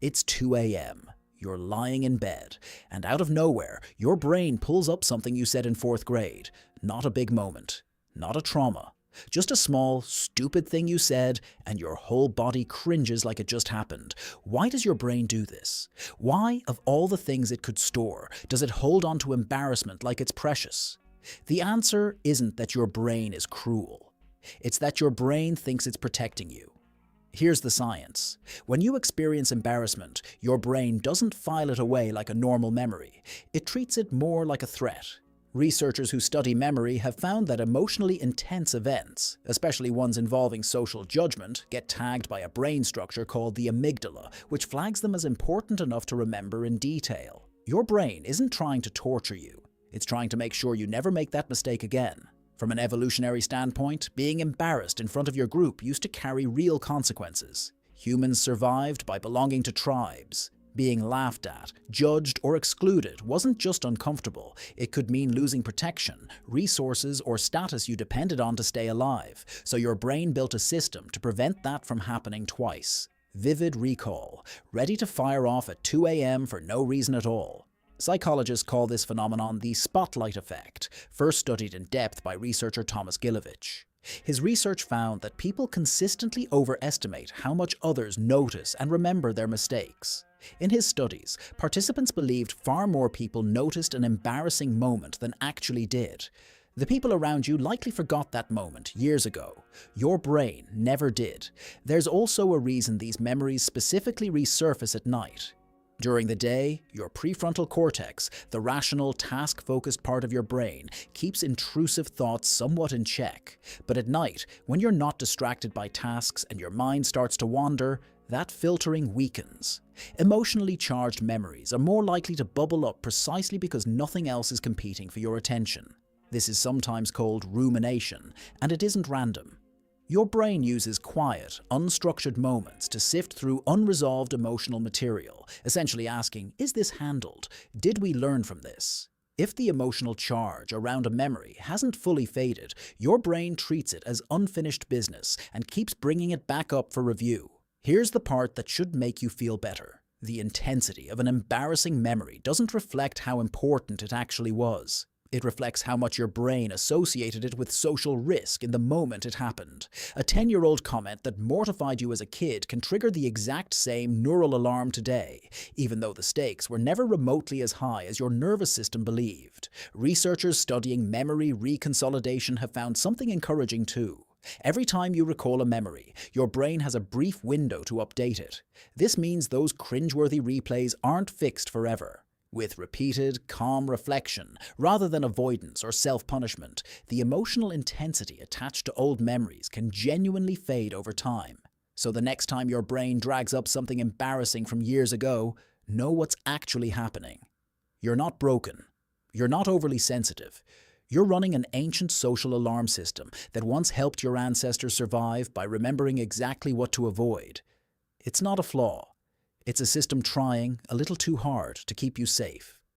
It's 2 a.m. You're lying in bed, and out of nowhere, your brain pulls up something you said in fourth grade. Not a big moment, not a trauma, just a small, stupid thing you said, and your whole body cringes like it just happened. Why does your brain do this? Why, of all the things it could store, does it hold on to embarrassment like it's precious? The answer isn't that your brain is cruel. It's that your brain thinks it's protecting you. Here's the science. When you experience embarrassment, your brain doesn't file it away like a normal memory. It treats it more like a threat. Researchers who study memory have found that emotionally intense events, especially ones involving social judgment, get tagged by a brain structure called the amygdala, which flags them as important enough to remember in detail. Your brain isn't trying to torture you. It's trying to make sure you never make that mistake again. From an evolutionary standpoint, being embarrassed in front of your group used to carry real consequences. Humans survived by belonging to tribes. Being laughed at, judged, or excluded wasn't just uncomfortable. It could mean losing protection, resources, or status you depended on to stay alive. So your brain built a system to prevent that from happening twice. Vivid recall, ready to fire off at 2 a.m. for no reason at all. Psychologists call this phenomenon the spotlight effect, first studied in depth by researcher Thomas Gilovich. His research found that people consistently overestimate how much others notice and remember their mistakes. In his studies, participants believed far more people noticed an embarrassing moment than actually did. The people around you likely forgot that moment years ago. Your brain never did. There's also a reason these memories specifically resurface at night. During the day, your prefrontal cortex, the rational, task-focused part of your brain, keeps intrusive thoughts somewhat in check. But at night, when you're not distracted by tasks and your mind starts to wander, that filtering weakens. Emotionally charged memories are more likely to bubble up precisely because nothing else is competing for your attention. This is sometimes called rumination, and it isn't random. Your brain uses quiet, unstructured moments to sift through unresolved emotional material, essentially asking, is this handled? Did we learn from this? If the emotional charge around a memory hasn't fully faded, your brain treats it as unfinished business and keeps bringing it back up for review. Here's the part that should make you feel better. The intensity of an embarrassing memory doesn't reflect how important it actually was. It reflects how much your brain associated it with social risk in the moment it happened. A 10-year-old comment that mortified you as a kid can trigger the exact same neural alarm today, even though the stakes were never remotely as high as your nervous system believed. Researchers studying memory reconsolidation have found something encouraging too. Every time you recall a memory, your brain has a brief window to update it. This means those cringeworthy replays aren't fixed forever. With repeated, calm reflection, rather than avoidance or self-punishment, the emotional intensity attached to old memories can genuinely fade over time. So the next time your brain drags up something embarrassing from years ago, know what's actually happening. You're not broken. You're not overly sensitive. You're running an ancient social alarm system that once helped your ancestors survive by remembering exactly what to avoid. It's not a flaw. It's a system trying a little too hard to keep you safe.